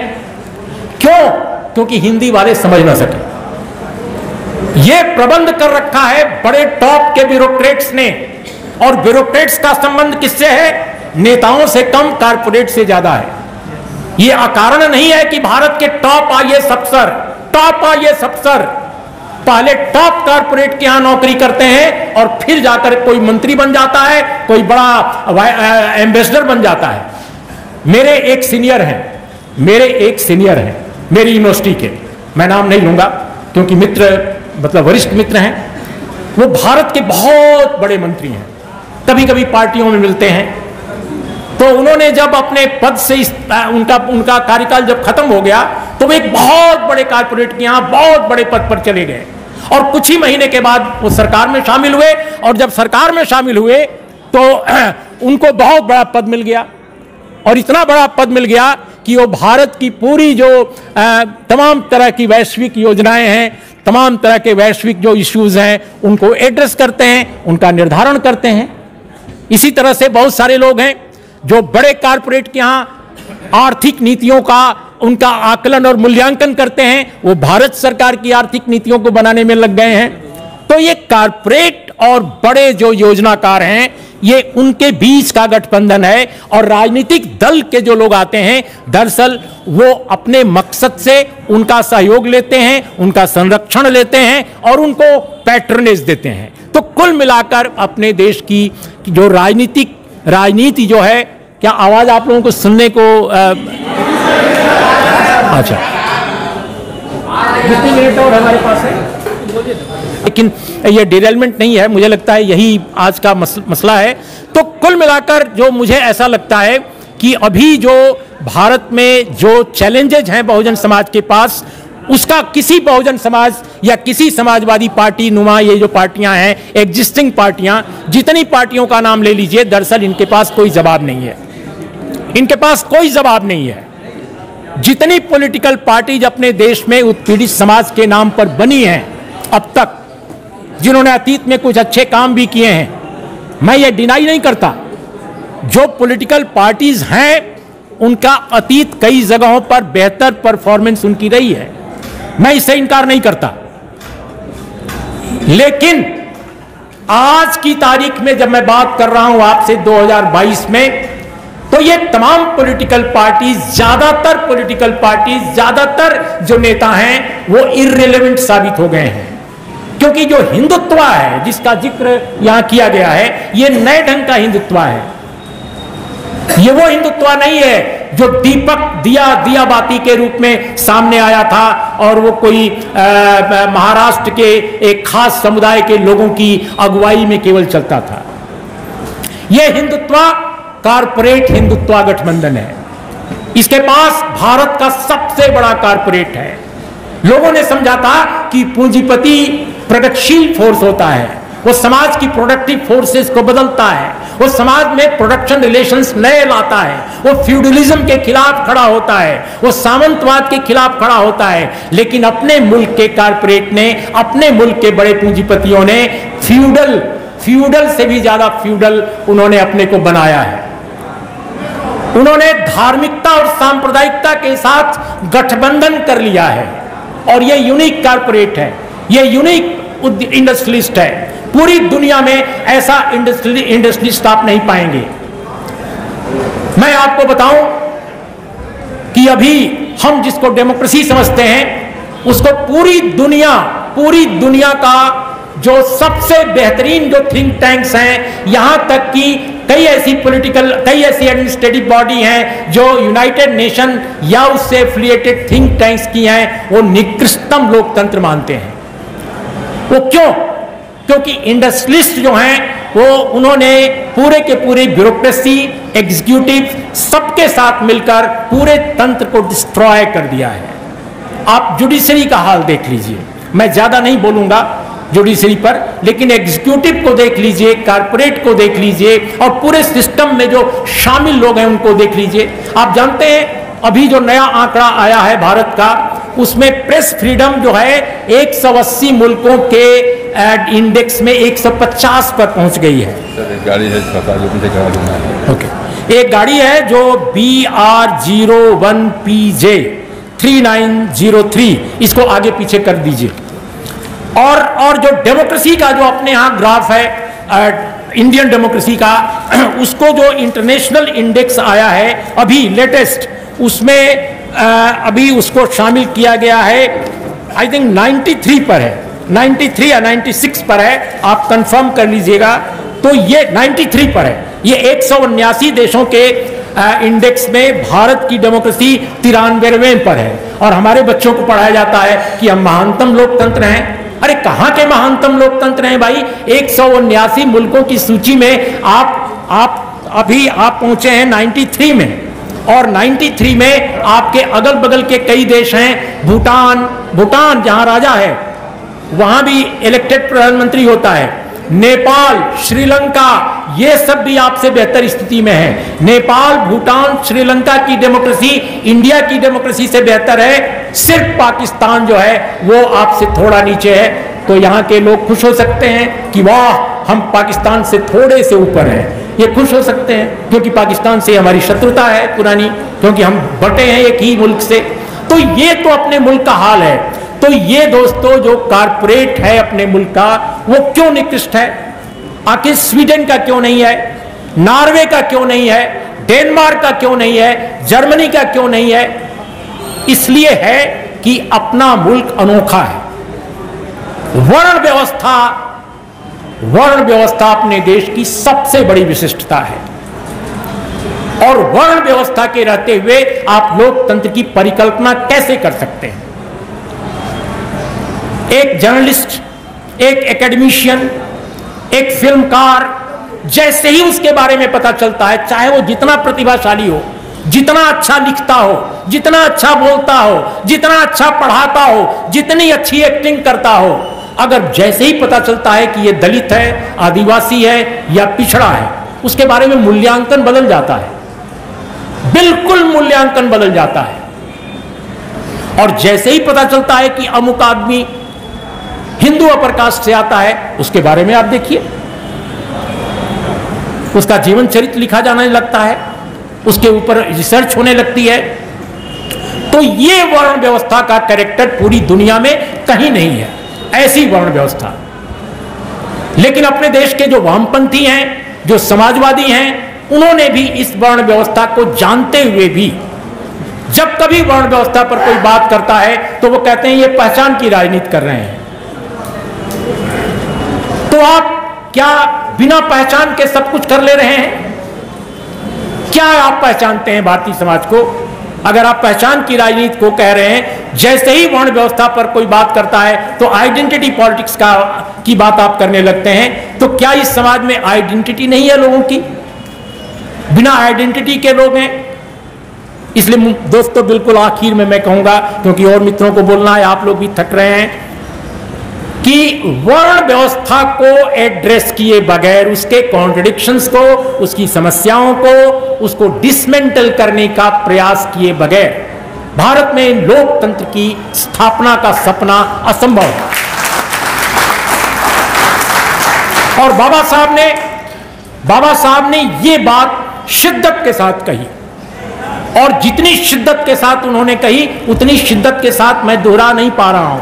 क्यों? क्योंकि हिंदी वाले समझ ना सके। ये प्रबंध कर रखा है बड़े टॉप के ब्यूरोक्रेट्स ने, और ब्यूरोक्रेट्स का संबंध किससे है? नेताओं से कम कारपोरेट से ज्यादा है। ये अकारण नहीं है कि भारत के टॉप IAS अफसर पहले टॉप कारपोरेट के यहां नौकरी करते हैं और फिर जाकर कोई मंत्री बन जाता है, कोई बड़ा एम्बेसडर बन जाता है। मेरे एक सीनियर हैं मेरी यूनिवर्सिटी के, मैं नाम नहीं लूंगा क्योंकि मित्र मतलब वरिष्ठ मित्र हैं, वो भारत के बहुत बड़े मंत्री हैं, कभी कभी पार्टियों में मिलते हैं। तो उन्होंने जब अपने पद से उनका कार्यकाल जब खत्म हो गया तो वो एक बहुत बड़े कारपोरेट के यहां बहुत बड़े पद पर चले गए, और कुछ ही महीने के बाद वो सरकार में शामिल हुए, और जब सरकार में शामिल हुए तो उनको बहुत बड़ा पद मिल गया, और इतना बड़ा पद मिल गया कि वो भारत की पूरी जो तमाम तरह की वैश्विक योजनाएं हैं, तमाम तरह के वैश्विक जो इश्यूज हैं उनको एड्रेस करते हैं, उनका निर्धारण करते हैं। इसी तरह से बहुत सारे लोग हैं जो बड़े कारपोरेट के यहां आर्थिक नीतियों का उनका आकलन और मूल्यांकन करते हैं, वो भारत सरकार की आर्थिक नीतियों को बनाने में लग गए हैं। तो ये कारपोरेट और बड़े जो योजनाकार हैं, ये उनके बीच का गठबंधन है। और राजनीतिक दल के जो लोग आते हैं, दरअसल वो अपने मकसद से उनका सहयोग लेते हैं, उनका संरक्षण लेते हैं और उनको पैट्रनेज देते हैं। तो कुल मिलाकर अपने देश की जो राजनीति जो है, क्या आवाज आप लोगों को सुनने को अच्छा, कितनी मिनट और हमारे पास है? लेकिन ये डिरेलमेंट नहीं है, मुझे लगता है यही आज का मसला है। तो कुल मिलाकर जो मुझे ऐसा लगता है कि अभी जो भारत में जो चैलेंजेज हैं बहुजन समाज के पास, उसका किसी बहुजन समाज या किसी समाजवादी पार्टी नुमा ये जो पार्टियां हैं, एग्जिस्टिंग पार्टियां, जितनी पार्टियों का नाम ले लीजिए, दरअसल इनके पास कोई जवाब नहीं है। इनके पास कोई जवाब नहीं है। जितनी पॉलिटिकल पार्टीज अपने देश में उत्पीड़ित समाज के नाम पर बनी हैं अब तक, जिन्होंने अतीत में कुछ अच्छे काम भी किए हैं, मैं ये डिनाई नहीं करता। जो पॉलिटिकल पार्टीज हैं उनका अतीत कई जगहों पर बेहतर परफॉर्मेंस उनकी रही है, मैं इससे इनकार नहीं करता। लेकिन आज की तारीख में जब मैं बात कर रहा हूं आपसे 2022 में, तो ये तमाम पॉलिटिकल पार्टीज, ज्यादातर जो नेता हैं वो इर्रेलेवेंट साबित हो गए हैं। क्योंकि जो हिंदुत्व है जिसका जिक्र यहां किया गया है, ये नए ढंग का हिंदुत्व है। ये वो हिंदुत्व नहीं है जो दिया बाती के रूप में सामने आया था और वो कोई महाराष्ट्र के एक खास समुदाय के लोगों की अगुवाई में केवल चलता था। ये हिंदुत्व कारपोरेट हिंदुत्व गठबंधन है। इसके पास भारत का सबसे बड़ा कारपोरेट है। लोगों ने समझा था कि पूंजीपति प्रगतिशील फोर्स होता है, वो समाज की प्रोडक्टिव फोर्सेस को बदलता है, वो समाज में प्रोडक्शन रिलेशंस नए लाता है, वो फ्यूडलिज्म के खिलाफ खड़ा होता है, वो सामंतवाद के खिलाफ खड़ा होता है। लेकिन अपने मुल्क के कारपोरेट ने, अपने मुल्क के बड़े पूंजीपतियों ने फ्यूडल से भी ज्यादा फ्यूडल उन्होंने अपने को बनाया है। उन्होंने धार्मिकता और सांप्रदायिकता के साथ गठबंधन कर लिया है और ये यूनिक कारपोरेट है, ये यूनिक इंडस्ट्रियलिस्ट है। पूरी दुनिया में ऐसा इंडस्ट्रियलिस्ट आप नहीं पाएंगे। मैं आपको बताऊं कि अभी हम जिसको डेमोक्रेसी समझते हैं, उसको पूरी दुनिया का जो सबसे बेहतरीन जो थिंक टैंक्स हैं, यहां तक कि कई ऐसी एडमिनिस्ट्रेटिव बॉडी हैं जो यूनाइटेड नेशन या उससे एफिलिएटेड थिंक टैंक्स की हैं, वो निकृष्टतम लोकतंत्र मानते हैं। वो क्यों? क्योंकि इंडस्ट्रियलिस्ट जो हैं वो उन्होंने पूरे के पूरे ब्यूरोक्रेसी, एग्जीक्यूटिव सबके साथ मिलकर पूरे तंत्र को डिस्ट्रॉय कर दिया है। आप जुडिशरी का हाल देख लीजिए, मैं ज्यादा नहीं बोलूंगा जुडिशरी पर, लेकिन एग्जीक्यूटिव को देख लीजिए, कारपोरेट को देख लीजिए और पूरे सिस्टम में जो शामिल लोग हैं उनको देख लीजिए। आप जानते हैं अभी जो नया आंकड़ा आया है भारत का, उसमें प्रेस फ्रीडम जो है 180 मुल्कों के इंडेक्स में 150 पर पहुंच गई है। एक गाड़ी है, ओके, एक गाड़ी है जो BR01PJ 3903, इसको आगे पीछे कर दीजिए। और जो डेमोक्रेसी का जो अपने यहाँ ग्राफ है इंडियन डेमोक्रेसी का, उसको जो इंटरनेशनल इंडेक्स आया है अभी लेटेस्ट, उसमें अभी उसको शामिल किया गया है, आई थिंक 93 पर है, 93 या 96 पर है, आप कंफर्म कर लीजिएगा। तो ये 93 पर है। ये 179 देशों के इंडेक्स में भारत की डेमोक्रेसी 93वें पर है और हमारे बच्चों को पढ़ाया जाता है कि हम महानतम लोकतंत्र हैं। अरे कहां के महानतम लोकतंत्र हैं भाई? 179 मुल्कों की सूची में आप पहुंचे हैं 93 में, और 93 में आपके अगल बगल के कई देश हैं। भूटान जहां राजा है वहां भी इलेक्टेड प्रधानमंत्री होता है। नेपाल, श्रीलंका, ये सब भी आपसे बेहतर स्थिति में है। नेपाल, भूटान, श्रीलंका की डेमोक्रेसी इंडिया की डेमोक्रेसी से बेहतर है। सिर्फ पाकिस्तान जो है वो आपसे थोड़ा नीचे है। तो यहाँ के लोग खुश हो सकते हैं कि वाह, हम पाकिस्तान से थोड़े से ऊपर हैं। ये खुश हो सकते हैं क्योंकि पाकिस्तान से हमारी शत्रुता है पुरानी, क्योंकि हम बटे हैं एक ही मुल्क से। तो ये तो अपने मुल्क का हाल है। तो ये दोस्तों जो कारपोरेट है अपने मुल्क का, वो क्यों निकृष्ट है? आखिर स्वीडन का क्यों नहीं है, नॉर्वे का क्यों नहीं है, डेनमार्क का क्यों नहीं है, जर्मनी का क्यों नहीं है? इसलिए है कि अपना मुल्क अनोखा है। वर्ण व्यवस्था अपने देश की सबसे बड़ी विशिष्टता है। और वर्ण व्यवस्था के रहते हुए आप लोकतंत्र की परिकल्पना कैसे कर सकते हैं? एक जर्नलिस्ट, एक एकेडमिशियन, एक फिल्मकार, जैसे ही उसके बारे में पता चलता है, चाहे वो जितना प्रतिभाशाली हो, जितना अच्छा लिखता हो, जितना अच्छा बोलता हो, जितना अच्छा पढ़ाता हो, जितनी अच्छी एक्टिंग करता हो, अगर जैसे ही पता चलता है कि ये दलित है, आदिवासी है या पिछड़ा है, उसके बारे में मूल्यांकन बदल जाता है, बिल्कुल मूल्यांकन बदल जाता है। और जैसे ही पता चलता है कि अमुक आदमी हिंदू अपर कास्ट से आता है, उसके बारे में आप देखिए, उसका जीवन चरित्र लिखा जाने लगता है, उसके ऊपर रिसर्च होने लगती है। तो ये वर्ण व्यवस्था का कैरेक्टर पूरी दुनिया में कहीं नहीं है, ऐसी वर्ण व्यवस्था। लेकिन अपने देश के जो वामपंथी हैं, जो समाजवादी हैं, उन्होंने भी इस वर्ण व्यवस्था को जानते हुए भी जब कभी वर्ण व्यवस्था पर कोई बात करता है तो वो कहते हैं ये पहचान की राजनीति कर रहे हैं। तो आप क्या बिना पहचान के सब कुछ कर ले रहे हैं? क्या आप पहचानते हैं भारतीय समाज को? अगर आप पहचान की राजनीति को कह रहे हैं, जैसे ही वर्ण व्यवस्था पर कोई बात करता है तो आइडेंटिटी पॉलिटिक्स की बात आप करने लगते हैं, तो क्या इस समाज में आइडेंटिटी नहीं है लोगों की? बिना आइडेंटिटी के लोग हैं। इसलिए दोस्तों बिल्कुल आखिर में मैं कहूंगा, क्योंकि और मित्रों को बोलना है, आप लोग भी थक रहे हैं, कि वर्ण व्यवस्था को एड्रेस किए बगैर, उसके कॉन्ट्रडिक्शंस को, उसकी समस्याओं को, उसको डिसमेंटल करने का प्रयास किए बगैर भारत में लोकतंत्र की स्थापना का सपना असंभव है। और बाबा साहब ने ये बात शिद्दत के साथ कही, और जितनी शिद्दत के साथ उन्होंने कही, उतनी शिद्दत के साथ मैं दोहरा नहीं पा रहा हूं।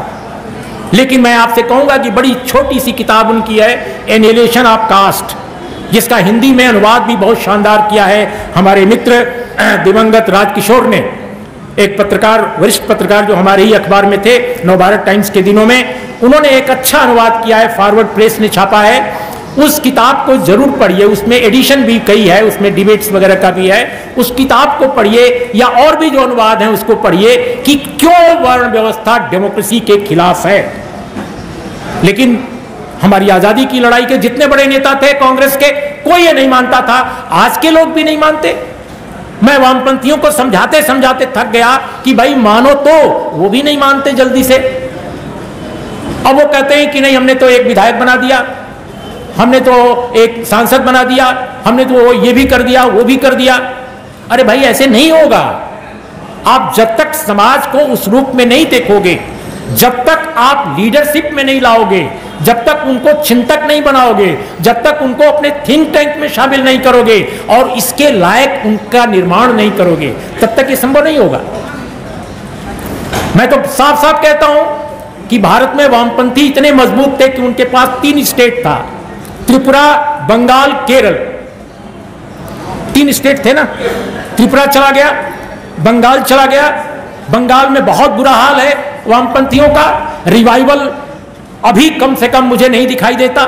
लेकिन मैं आपसे कहूंगा कि बड़ी छोटी सी किताब उनकी है, एनिहिलेशन ऑफ कास्ट, जिसका हिंदी में अनुवाद भी बहुत शानदार किया है हमारे मित्र दिवंगत राजकिशोर ने, एक पत्रकार, वरिष्ठ पत्रकार जो हमारे ही अखबार में थे, नवभारत टाइम्स के दिनों में, उन्होंने एक अच्छा अनुवाद किया है, फॉरवर्ड प्रेस ने छापा है। उस किताब को जरूर पढ़िए, उसमें एडिशन भी कई है, उसमें डिबेट्स वगैरह का भी है। उस किताब को पढ़िए, या और भी जो अनुवाद हैं उसको पढ़िए कि क्यों वर्ण व्यवस्था डेमोक्रेसी के खिलाफ है। लेकिन हमारी आजादी की लड़ाई के जितने बड़े नेता थे कांग्रेस के, कोई ये नहीं मानता था। आज के लोग भी नहीं मानते। मैं वामपंथियों को समझाते समझाते थक गया कि भाई मानो, तो वो भी नहीं मानते जल्दी से। अब वो कहते हैं कि नहीं, हमने तो एक विधायक बना दिया, हमने तो एक सांसद बना दिया, हमने तो ये भी कर दिया, वो भी कर दिया। अरे भाई ऐसे नहीं होगा। आप जब तक समाज को उस रूप में नहीं देखोगे, जब तक आप लीडरशिप में नहीं लाओगे, जब तक उनको चिंतक नहीं बनाओगे, जब तक उनको अपने थिंक टैंक में शामिल नहीं करोगे और इसके लायक उनका निर्माण नहीं करोगे, तब तक ये संभव नहीं होगा। मैं तो साफ साफ कहता हूं कि भारत में वामपंथी इतने मजबूत थे कि उनके पास 3 स्टेट था, त्रिपुरा, बंगाल, केरल। 3 स्टेट थे ना। त्रिपुरा चला गया, बंगाल चला गया। बंगाल में बहुत बुरा हाल है वामपंथियों का। रिवाइवल अभी कम से कम मुझे नहीं दिखाई देता।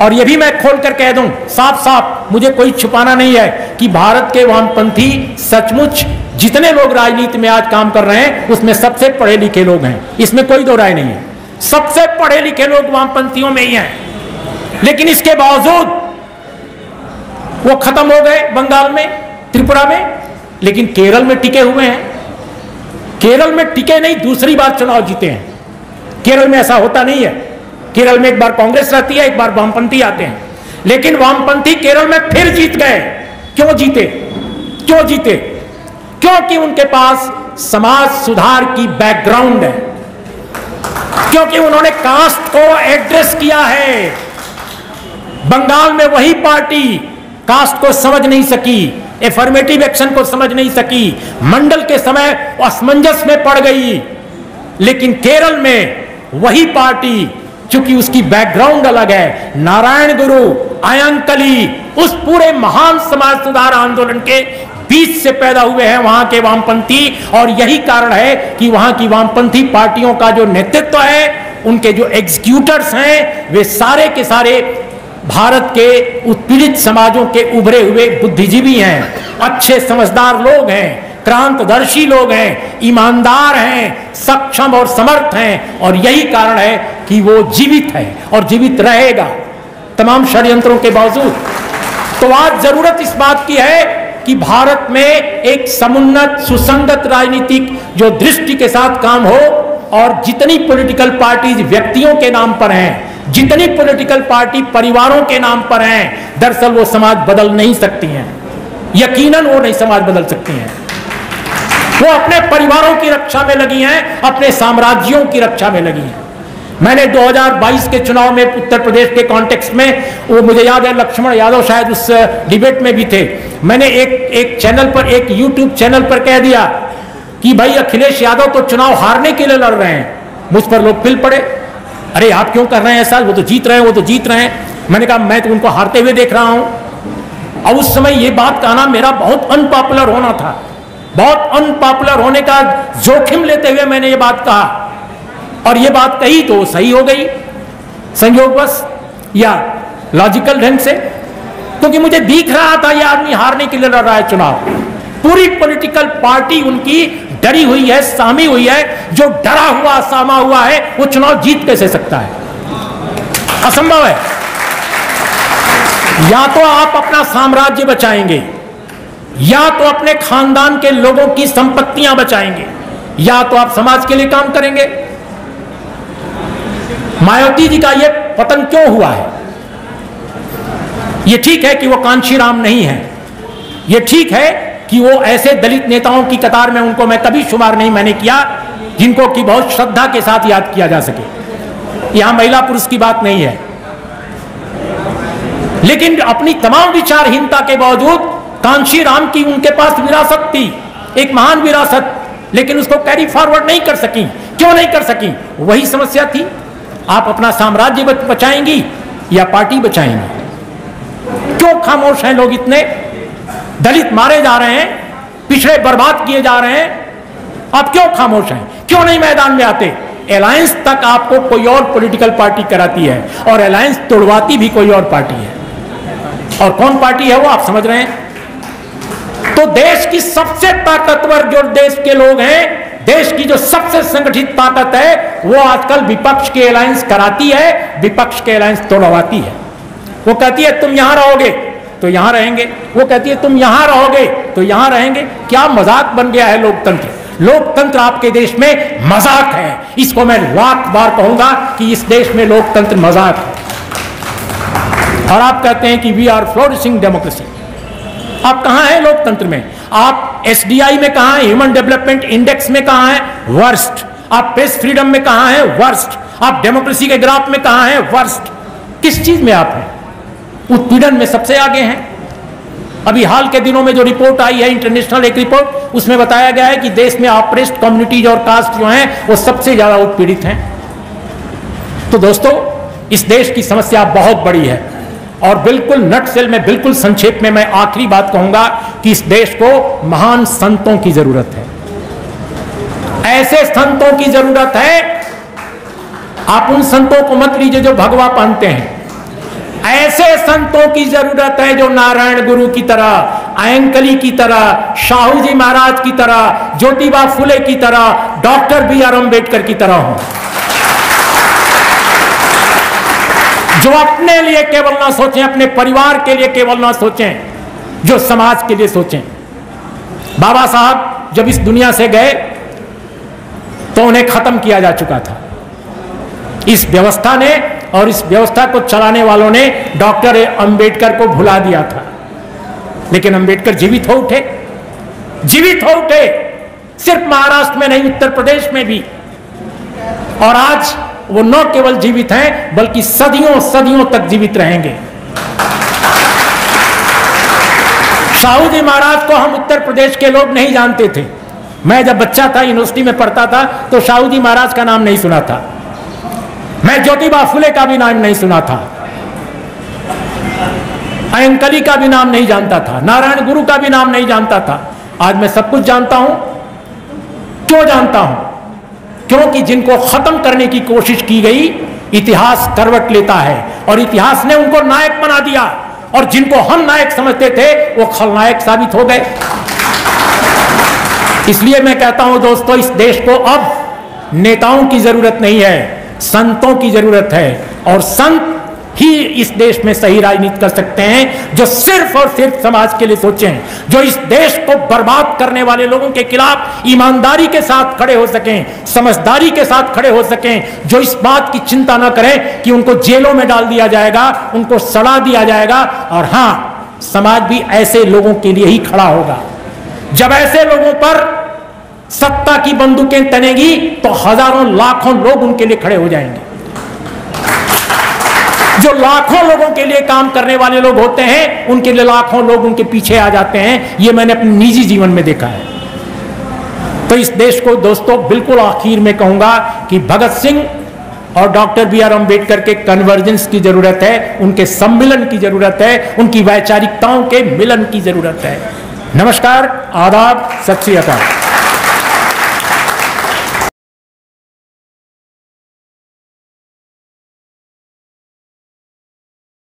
और यह भी मैं खोलकर कह दूं साफ साफ, मुझे कोई छुपाना नहीं है कि भारत के वामपंथी सचमुच जितने लोग राजनीति में आज काम कर रहे हैं, उसमें सबसे पढ़े लिखे लोग हैं, इसमें कोई दो राय नहीं है। सबसे पढ़े लिखे लोग वामपंथियों में ही हैं। लेकिन इसके बावजूद वो खत्म हो गए बंगाल में, त्रिपुरा में, लेकिन केरल में टिके हुए हैं। केरल में टिके नहीं, दूसरी बार चुनाव जीते हैं। केरल में ऐसा होता नहीं है। केरल में एक बार कांग्रेस रहती है, एक बार वामपंथी आते हैं, लेकिन वामपंथी केरल में फिर जीत गए। क्यों जीते? क्यों जीते? क्योंकि उनके पास समाज सुधार की बैकग्राउंड है, क्योंकि उन्होंने कास्ट को एड्रेस किया है। बंगाल में वही पार्टी कास्ट को समझ नहीं सकी, एफर्मेटिव एक्शन को समझ नहीं सकी, मंडल के समय असमंजस में पड़ गई। लेकिन केरल में वही पार्टी, चूंकि उसकी बैकग्राउंड अलग है, नारायण गुरु, अयंकली, उस पूरे महान समाज सुधार आंदोलन के बीच से पैदा हुए हैं वहां के वामपंथी। और यही कारण है कि वहां की वामपंथी पार्टियों का जो नेतृत्व है, उनके जो एग्जीक्यूटर्स हैं, वे सारे के सारे भारत के उत्पीड़ित समाजों के उभरे हुए बुद्धिजीवी हैं, अच्छे समझदार लोग हैं, क्रांतदर्शी लोग हैं, ईमानदार हैं, सक्षम और समर्थ हैं। और यही कारण है कि वो जीवित है और जीवित रहेगा तमाम षड्यंत्रों के बावजूद। तो आज जरूरत इस बात की है कि भारत में एक समुन्नत सुसंगत राजनीतिक जो दृष्टि के साथ काम हो, और जितनी पॉलिटिकल पार्टीज व्यक्तियों के नाम पर हैं, जितनी पॉलिटिकल पार्टी परिवारों के नाम पर हैं, दरअसल वो समाज बदल नहीं सकती हैं। यकीनन वो नहीं समाज बदल सकती हैं। वो अपने परिवारों की रक्षा में लगी हैं, अपने साम्राज्यों की रक्षा में लगी हैं। मैंने 2022 के चुनाव में उत्तर प्रदेश के कॉन्टेक्स्ट में, वो मुझे याद है लक्ष्मण यादव शायद उस डिबेट में भी थे, मैंने एक चैनल पर, एक यूट्यूब चैनल पर कह दिया कि भाई अखिलेश यादव तो चुनाव हारने के लिए लड़ रहे हैं। मुझ पर लोग पिल पड़े, अरे आप क्यों कर रहे हैं ऐसा, वो तो जीत रहे हैं, वो तो जीत रहे हैं। मैंने कहा मैं तो उनको हारते हुए देख रहा हूं। और उस समय ये बात कहना मेरा बहुत अनपॉपुलर होना था, बहुत अनपॉपुलर होने का जोखिम लेते हुए मैंने ये बात कहा, और ये बात कही तो सही हो गई संयोगवश या लॉजिकल ढंग से, क्योंकि मुझे दिख रहा था ये आदमी हारने के लिए लड़ रहा है चुनाव। पूरी पॉलिटिकल पार्टी उनकी डरी हुई है, सामी हुई है। जो डरा हुआ, सामा हुआ है, वो चुनाव जीत कैसे सकता है? असंभव है। या तो आप अपना साम्राज्य बचाएंगे, या तो अपने खानदान के लोगों की संपत्तियां बचाएंगे, या तो आप समाज के लिए काम करेंगे। मायावती जी का यह पतन क्यों हुआ है? यह ठीक है कि वो कांशीराम नहीं है, यह ठीक है कि वो ऐसे दलित नेताओं की कतार में, उनको मैं कभी शुमार नहीं मैंने किया जिनको कि बहुत श्रद्धा के साथ याद किया जा सके। यहां महिला पुरुष की बात नहीं है, लेकिन अपनी तमाम विचारहीनता के बावजूद कांशीराम की उनके पास विरासत थी, एक महान विरासत, लेकिन उसको कैरी फॉरवर्ड नहीं कर सकी। क्यों नहीं कर सकी? वही समस्या थी। आप अपना साम्राज्य बचाएंगी या पार्टी बचाएंगी? क्यों खामोश हैं लोग? इतने दलित मारे जा रहे हैं, पिछड़े बर्बाद किए जा रहे हैं, आप क्यों खामोश हैं? क्यों नहीं मैदान में आते? अलायंस तक आपको कोई और पॉलिटिकल पार्टी कराती है, और अलायंस तोड़वाती भी कोई और पार्टी है। और कौन पार्टी है वो आप समझ रहे हैं। तो देश की सबसे ताकतवर जो देश के लोग हैं, देश की जो सबसे संगठित ताकत है, वो आजकल विपक्ष के अलायंस कराती है, विपक्ष के अलायंस तोड़वाती है। वो कहती है तुम यहां रहोगे तो यहां रहेंगे, वो कहती है तुम यहां रहोगे तो यहां रहेंगे। क्या मजाक बन गया है लोकतंत्र। लोकतंत्र आपके देश में मजाक है। इसको मैं लाख बार कहूंगा कि इस देश में लोकतंत्र मजाक है। और आप कहते हैं कि वी आर फ्लोरिशिंग डेमोक्रेसी। आप कहां हैं लोकतंत्र में? आप एसडीआई में कहां हैं? ह्यूमन डेवलपमेंट इंडेक्स में कहां हैं? वर्स्ट। आप प्रेस फ्रीडम में कहां हैं? वर्स्ट। आप डेमोक्रेसी के ग्राफ में कहां हैं? वर्स्ट। किस चीज में आप हैं? उत्पीड़न में सबसे आगे हैं। अभी हाल के दिनों में जो रिपोर्ट आई है, इंटरनेशनल एक रिपोर्ट, उसमें बताया गया है कि देश में ऑप्रेस्ड कम्युनिटीज और कास्ट जो हैं वो सबसे ज्यादा उत्पीड़ित हैं। तो दोस्तों, इस देश की समस्या बहुत बड़ी है, और बिल्कुल नटसेल में, बिल्कुल संक्षेप में मैं आखिरी बात कहूंगा कि इस देश को महान संतों की जरूरत है। ऐसे संतों की जरूरत है। आप उन संतों को मत लीजिए जो भगवा पहनते हैं। ऐसे संतों की जरूरत है जो नारायण गुरु की तरह, अयंकली की तरह, शाहू जी महाराज की तरह, ज्योतिबा फुले की तरह, डॉक्टर बी.आर. अम्बेडकर की तरह हो, जो अपने लिए केवल ना सोचें, अपने परिवार के लिए केवल ना सोचें, जो समाज के लिए सोचें। बाबा साहब जब इस दुनिया से गए तो उन्हें खत्म किया जा चुका था। इस व्यवस्था ने और इस व्यवस्था को चलाने वालों ने डॉक्टर अंबेडकर को भुला दिया था। लेकिन अंबेडकर जीवित हो उठे, जीवित हो उठे, सिर्फ महाराष्ट्र में नहीं, उत्तर प्रदेश में भी। और आज वो न केवल जीवित हैं, बल्कि सदियों सदियों तक जीवित रहेंगे। साहू जी महाराज को हम उत्तर प्रदेश के लोग नहीं जानते थे। मैं जब बच्चा था, यूनिवर्सिटी में पढ़ता था, तो साहू जी महाराज का नाम नहीं सुना था। मैं ज्योतिबा फुले का भी नाम नहीं सुना था, अयंकली का भी नाम नहीं जानता था, नारायण गुरु का भी नाम नहीं जानता था। आज मैं सब कुछ जानता हूं। क्यों जानता हूं? क्योंकि जिनको खत्म करने की कोशिश की गई, इतिहास करवट लेता है और इतिहास ने उनको नायक बना दिया, और जिनको हम नायक समझते थे वो खलनायक साबित हो गए। इसलिए मैं कहता हूं दोस्तों, इस देश को अब नेताओं की जरूरत नहीं है, संतों की जरूरत है। और संत ही इस देश में सही राजनीति कर सकते हैं, जो सिर्फ और सिर्फ समाज के लिए सोचें, जो इस देश को बर्बाद करने वाले लोगों के खिलाफ ईमानदारी के साथ खड़े हो सकें, समझदारी के साथ खड़े हो सकें, जो इस बात की चिंता ना करें कि उनको जेलों में डाल दिया जाएगा, उनको सड़ा दिया जाएगा। और हां, समाज भी ऐसे लोगों के लिए ही खड़ा होगा। जब ऐसे लोगों पर सत्ता की बंदूकें तनेगी तो हजारों लाखों लोग उनके लिए खड़े हो जाएंगे। जो लाखों लोगों के लिए काम करने वाले लोग होते हैं, उनके लिए लाखों लोग उनके पीछे आ जाते हैं। ये मैंने अपने निजी जीवन में देखा है। तो इस देश को दोस्तों, बिल्कुल आखिर में कहूंगा कि भगत सिंह और डॉक्टर बी आर अम्बेडकर के कन्वर्जेंस की जरूरत है, उनके सम्मिलन की जरूरत है, उनकी वैचारिकताओं के मिलन की जरूरत है। नमस्कार, आदाब, सत श्री अकाल।